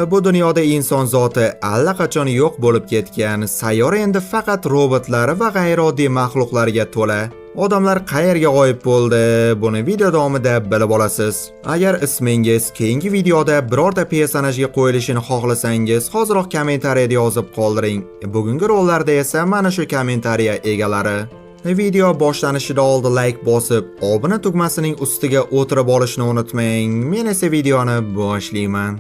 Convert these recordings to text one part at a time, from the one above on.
Bu dunyoda inson zoti allaqachon yo'q bo'lib ketgan. Sayyora endi faqat robotlar va g'ayrioddiy maxluqlarga to'la. Odamlar qayerga g'oyib bo'ldi? Buni video davomida bilib olasiz. Agar ismingiz keyingi videoda birorta personajga qo'yilishini xohlasangiz, hozirroq kommentariyada yozib qoldiring. Bugungi rollarda esa mana shu kommentariya egalari. Video boshlanishida oldin like bosib, obuna tugmasining ustiga o'tirib olishni unutmang. Men esa videoni boshlayman.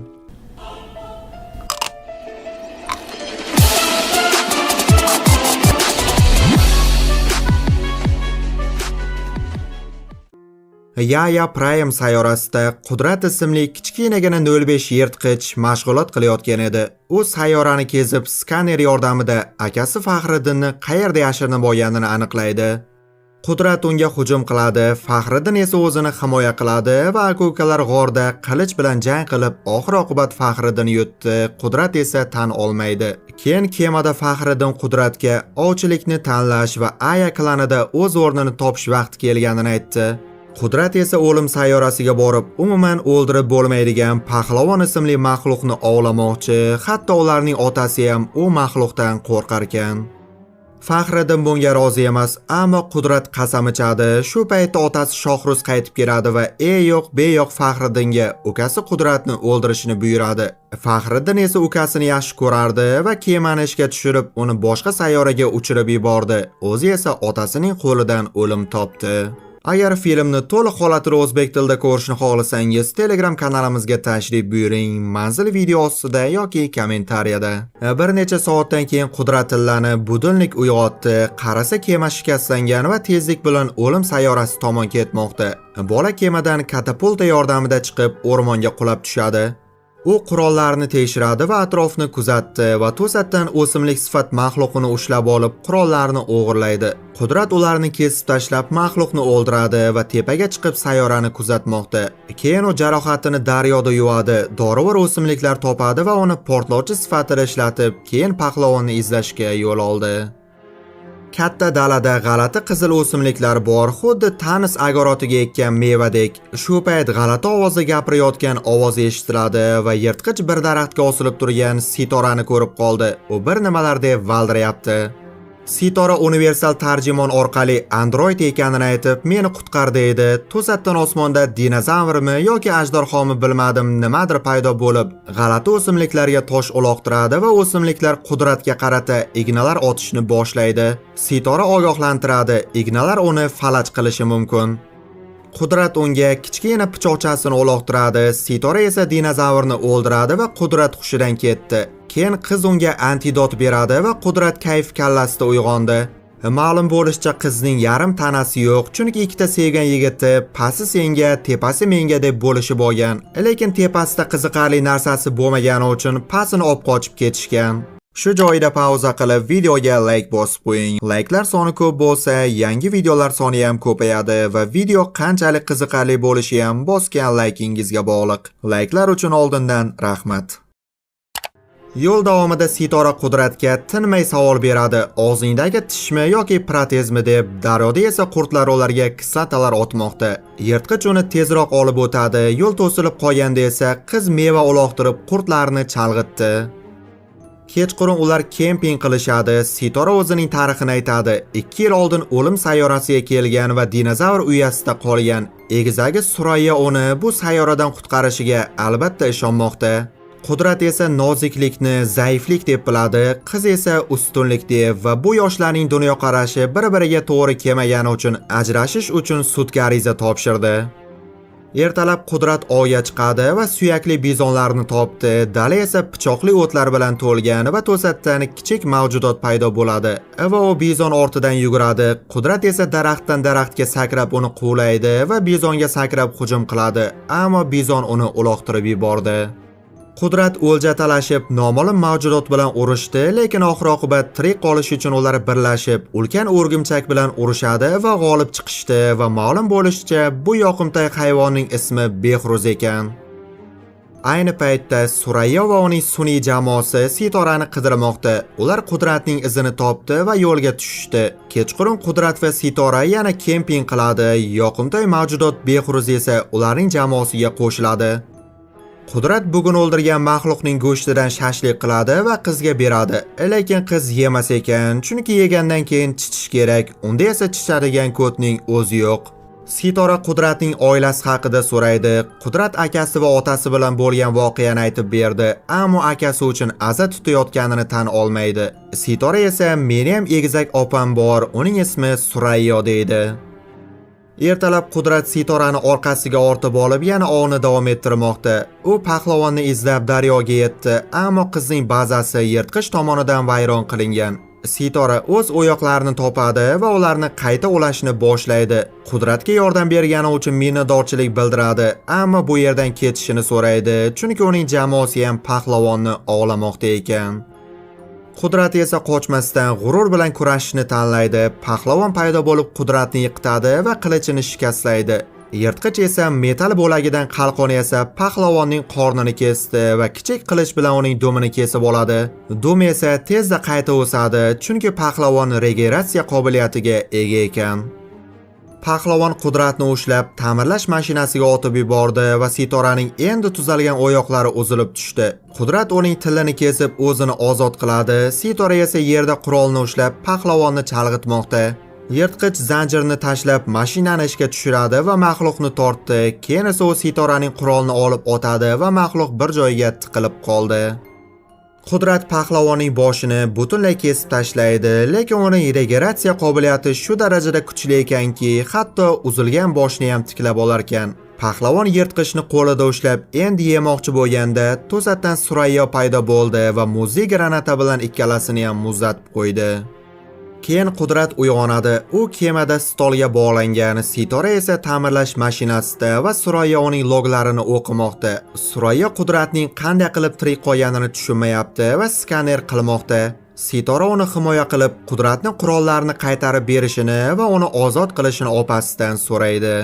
Yaya Prime sayyorasida Qudrat ismli kichkinagina 05 yirtqich mashg'ulot qilayotgan edi. U sayyorani kezib skaner yordamida akasi Faxriddinni qayerda yashirinib olganini aniqlaydi. Qudrat unga hujum qiladi, Faxriddin esa o'zini himoya qiladi va aka-ukalar g'orda qilich bilan jang qilib, oxir-oqibat Faxriddin yutdi. Qudrat esa tan olmaydi. Keyin kemada Faxriddin Qudratga ovchilikni tanlash va Aya klanida o'z o'rnini topish vaqti kelganini aytdi. Qudrat esa o'lim sayyorasiga borib, umuman o'ldirib bo'lmaydigan Pahlavon ismli maxluqni ovlamoqchi, hatto ularning otasi ham u maxluqdan qo'rqar ekan. Faxriddin bunga rozi emas, ammo Qudrat qasam ichadi. Shu paytda otasi Shohruz qaytib keladi va yo'q, yo'q Faxriddinga ukasi Qudratni o'ldirishni buyuradi. Faxriddin esa ukasini yaxshi ko'rardi va kemani ishga tushirib, uni boshqa sayyoraga uchirib yubordi. O'zi esa otasining qo'lidan o'lim topdi. Agar filmni to'liq holatida o'zbek tilida ko'rishni xohlasangiz, Telegram kanalimizga tashrif buyuring. Manzil video ostida yoki kommentariyada. Bir necha soatdan keyin Qudratillani budilnik uyg'otdi. Qarasa kema shikastlangan va tezlik bilan o'lim sayyorasi tomon ketmoqda. Bola kemadan katapulta yordamida chiqib, o'rmonga qulab tushadi. U qurollarni tekshiradi va atrofni kuzatdi va to'satdan o'simlik sifat maxluqini ushlab olib, qurollarni o'g'irlaydi. Qudrat ularni kesib tashlab, maxluqni o'ldiradi va tepaga chiqib sayyorani kuzatmoqda. Keyin u jarohatini daryoda yuvadi, dorivor o'simliklar topadi va uni portlovchi sifatida ishlatib, keyin Pahlavonni izlashga yo'l oldi. Katta dalada g'alati qizil o'simliklar bor, xuddi tanis agorotiga ekkan mevadek. Shu payt g'alati ovozda gapirayotgan ovoz eshitiladi va yirtqich bir daraxtga osilib turgan Sitorani ko'rib qoldi. U bir nimalar deb valdirayapti. Sitora universal tarjimon orqali android ekanini aytib, meni qutqar deydi. To'satdan osmonda dinozavrmi yoki ajdarhomi bilmadim, nimadir paydo bo'lib, g'alati o'simliklarga tosh uloqtiradi va o'simliklar Qudratga qarata ignalar otishni boshlaydi. Sitora ogohlantiradi, ignalar uni falaj qilishi mumkin. Qudrat unga kichkina pichoqchasini uloqtiradi. Sitora esa dinozavrni o'ldiradi va Qudrat hushidan ketdi. Keyin qiz unga antidot beradi va Qudrat kayf kallasida uyg'ondi. Ma'lum bo'lishicha qizning yarim tanasi yo'q, chunki ikkita sevgan yigiti pasi senga, tepasi menga deb bo'lishib olgan. Lekin tepasida qiziqarli narsasi bo'lmagani uchun pasini olib qochib ketishgan. Shu joyda pauza qilib videoga like bosib qo'ying. Like'lar soni ko'p bo'lsa, yangi videolar soni ham ko'payadi va video qanchalik qiziqarli bo'lishi ham bosgan like'ingizga bog'liq. Like'lar uchun oldindan rahmat. Yo'l davomida Sitora Qudratga tinmay savol beradi. Og'zingdagi tishmi yoki protezmi deb. Daryoda esa qurtlar ularga kislotalar otmoqda. Yirtqich uni tezroq olib o'tadi. Yo'l to'silib qolganda esa qiz meva uloqtirib qurtlarni chalg'itdi. Kechqurun ular kemping qilishadi. Sitora o'zining tarixini aytadi. 2 yil oldin o'lim sayyorasiga kelgan va dinozavr uyasida qolgan. Egizagi Surayya uni bu sayyoradan qutqarishiga albatta ishonmoqda. Qudrat esa noziklikni zaiflik deb biladi, qiz esa ustunlik deb va bu yoshlarning dunyoqarashi bir-biriga to'g'ri kelmagani uchun ajrashish uchun sudga ariza topshirdi. Ertalab Qudrat ovga chiqadi va suyakli bizonlarni topdi. Dala esa pichoqli o'tlar bilan to'lgan va to'satdan kichik mavjudot paydo bo'ladi va u bizon ortidan yuguradi. Qudrat esa daraxtdan daraxtga sakrab uni quvlaydi va bizonga sakrab hujum qiladi, ammo bizon uni uloqtirib yubordi. Qudrat o'lja talashib noma'lum mavjudot bilan urushdi, lekin oxir-oqibat tirik qolish uchun ular birlashib, ulkan o'rgimchak bilan urushadi va g'olib chiqishdi va ma'lum bo'lishicha, bu yoqimtoy hayvonning ismi Behruz ekan. Ayni paytda Surayya va uning sun'iy jamoasi Sitorani qidirmoqda. Ular Qudratning izini topdi va yo'lga tushishdi. Kechqurun Qudrat va Sitora yana kemping qiladi. Yoqimtoy mavjudot Behruz esa ularning jamoasiga qo'shiladi. Qudrat bugun o'ldirgan maxluqning go'shtidan shashlik qiladi va qizga beradi. Lekin qiz yemas ekan, chunki yegandan keyin chichish kerak. Unda esa chichadigan ko'tning o'zi yo'q. Sitora Qudratning oilasi haqida so'raydi. Qudrat akasi va otasi bilan bo'lgan voqeani aytib berdi, ammo akasi uchun aza tutayotganini tan olmaydi. Sitora esa "Meni ham egizak opam bor, uning ismi Surayyo" deydi. Ertalab Qudrat Sitorani orqasiga ortib olib yana ovni davom ettirmoqda. U pahlavonni izlab daryoga yetdi, ammo qizning bazasi yirtqich tomonidan vayron qilingan. Sitora o'z oyoqlarini topadi va ularni qayta ulashni boshlaydi. Qudratga yordam bergani uchun minnatdorchilik bildiradi, ammo bu yerdan ketishini so'raydi, chunki uning jamoasi ham pahlavonni ovlamoqda ekan. Qudrat esa qochmasdan g'urur bilan kurashishni tanlaydi. Pahlavon paydo bo'lib Qudratni yiqitadi va qilichini shikastlaydi. Yirtqich esa metal bo'lagidan qalqon yasab pahlavonning qornini kesdi va kichik qilich bilan uning dumini kesib oladi. Dum esa tezda qayta o'sadi, chunki pahlavon regeneratsiya qobiliyatiga ega ekan. Pahlavon Qudratni ushlab ta'mirlash mashinasiga otib yubordi va Sitoraning endi tuzalgan oyoqlari uzilib tushdi. Qudrat uning tilini kesib o'zini ozod qiladi. Sitora esa yerda qurolni ushlab pahlavonni chalg'itmoqda. Yirtqich zanjirni tashlab mashinani ishga tushiradi va maxluqni tortdi. Keyin esa u Sitoraning qurolni olib otadi va maxluq bir joyga tiqilib qoldi. Qudrat pahlavonning boshini butunlay kesib tashlaydi, lekin uning regeneratsiya qobiliyati shu darajada kuchli ekanki, hatto uzilgan boshni ham tiklab olar ekan. Pahlavon yirtqichni qo'lida ushlab endi yemoqchi bo'lganda, to'satdan Surayyo paydo bo'ldi va muzey granata bilan ikkalasini ham muzlatib qo'ydi. Keyin Qudrat uyg'onadi. U kemada stolga bog'langan, Sitora esa ta'mirlash mashinasida va Surayyo uning loglarini o'qimoqda. Surayyo Qudratning qanday qilib tirik qolganini tushunmayapti va skaner qilmoqda. Sitora uni himoya qilib, Qudratning qurollarini qaytarib berishini va uni ozod qilishini opasidan so'raydi.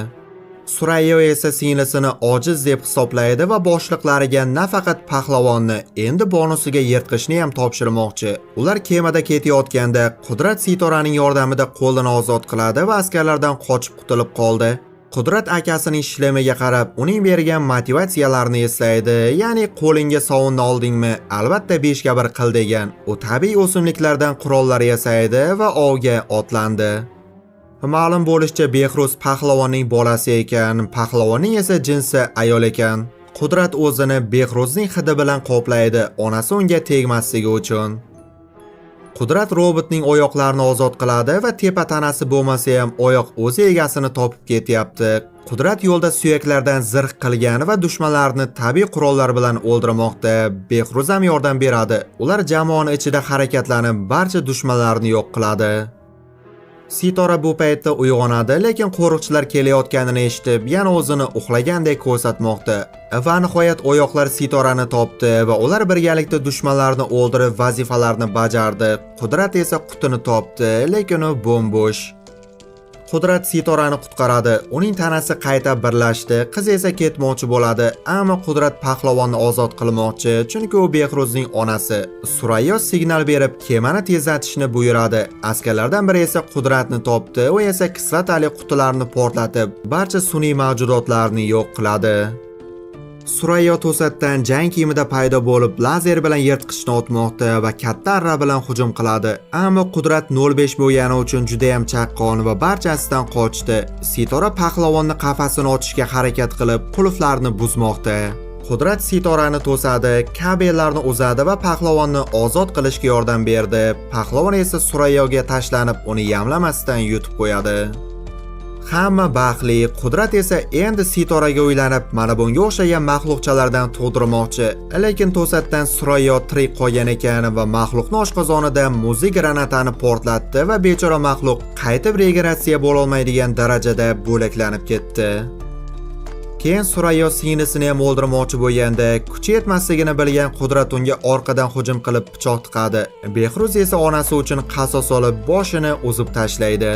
Surayyo esa singlisini ojiz deb hisoblaydi va boshliqlariga nafaqat pahlavonni, endi bonusiga yirtqichni ham topshirmoqchi. Ular kemada ketayotganda Qudrat Sitoraning yordamida qo'lini ozod qiladi va askarlardan qochib qutulib qoldi. Qudrat akasining shlemiga qarab, uning bergan motivatsiyalarni eslaydi, ya'ni qo'lingga sovunni oldingmi, albatta 5 ga 1 qil degan. U tabiiy o'simliklardan qurollar yasaydi va ovga otlandi. Ma'lum bo'lishicha Behruz pahlavonning bolasi ekan, pahlavonning esa jinsi ayol ekan. Qudrat o'zini Behruzning hidi bilan qoplaydi, onasi unga tegmasligi uchun. Qudrat robotning oyoqlarini ozod qiladi va tepa tanasi bo'lmasa ham oyoq o'zi egasini topib ketyapti. Qudrat yo'lda suyaklardan zirh qilgan va dushmanlarni tabiiy qurollar bilan o'ldirmoqda. Behruz ham yordam beradi. Ular jamoani ichida harakatlanib barcha dushmanlarni yo'q qiladi. Sitora bu paytda uyg'onadi, lekin qo'riqchilar kelayotganini eshitib, yana o'zini uxlagandek ko'rsatmoqda. Va nihoyat oyoqlar Sitorani topdi va ular birgalikda dushmanlarni o'ldirib vazifalarni bajardi. Qudrat esa qutini topdi, lekin u bo'm-bo'sh. Qudrat Sitorani qutqaradi. Uning tanasi qayta birlashdi. Qiz esa ketmoqchi bo'ladi, ammo Qudrat pahlavonni ozod qilmoqchi, chunki u Behruzning onasi. Surayyo signal berib kemani tezlatishni buyuradi. Askarlardan biri esa Qudratni topdi. U esa kislotali qutilarni portlatib, barcha sun'iy mavjudotlarni yo'q qiladi. Surayyo to'satdan jang kiyimida paydo bo'lib, lazer bilan yirtqichni otmoqda va katta arra bilan hujum qiladi. Ammo Qudrat 05 bo'lgani uchun juda ham chaqqon va barchasidan qochdi. Sitora pahlavonni qafasini ochishga harakat qilib, qulflarni buzmoqda. Qudrat Sitorani to'sadi, kabellarni uzadi va pahlavonni ozod qilishga yordam berdi. Pahlavon esa Surayyoga tashlanib, uni yamlamasdan yutib qo'yadi. Hamma baxtli. Qudrat esa endi Sitoraga uylanib, mana bunga o'xshagan maxluqchalardan tug'dirmoqchi. Lekin to'satdan Surayyo tirik qolgan ekan va maxluqning oshqozonida muzey granatani portlatdi va bechora maxluq qaytib regeneratsiya bo'la olmaydigan darajada bo'laklanib ketdi. Keyin Surayyo singlisini ham o'ldirmoqchi bo'lganda, kuchi yetmasligini bilgan Qudrat unga orqadan hujum qilib pichoq tiqadi. Behruz esa onasi uchun qasos olib, boshini uzib tashlaydi.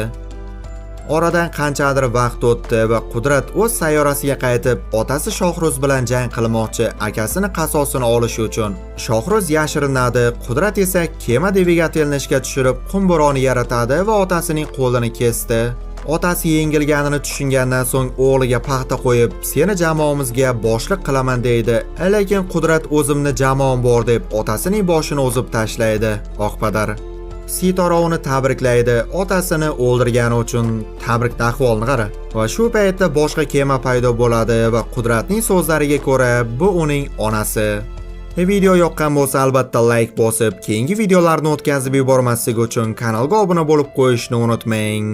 Oradan qanchadir vaqt o'tdi va Qudrat o'z sayyorasiga qaytib, otasi Shohruz bilan jang qilmoqchi, akasini qasosini olish uchun. Shohruz yashirinadi, Qudrat esa kema dvigatelini ishga tushirib, qum bo'roni yaratadi va otasining qo'lini kesdi. Otasi yengilganini tushungandan so'ng o'g'liga paxta qo'yib, "Seni jamoamizga boshliq qilaman" deydi. Lekin Qudrat "O'zimni jamoam bor" deb otasining boshini uzib tashlaydi. Oqpadar Sitora uni tabriklaydi, otasini o'ldirgani uchun. Tabrikda ahvolni qara. Va shu paytda boshqa kema paydo bo'ladi va Qudratning so'zlariga ko'ra, bu uning onasi. Video yoqqan bo'lsa albatta like bosib, keyingi videolarni o'tkazib yubormaslik uchun kanalga obuna bo'lib qo'yishni unutmang.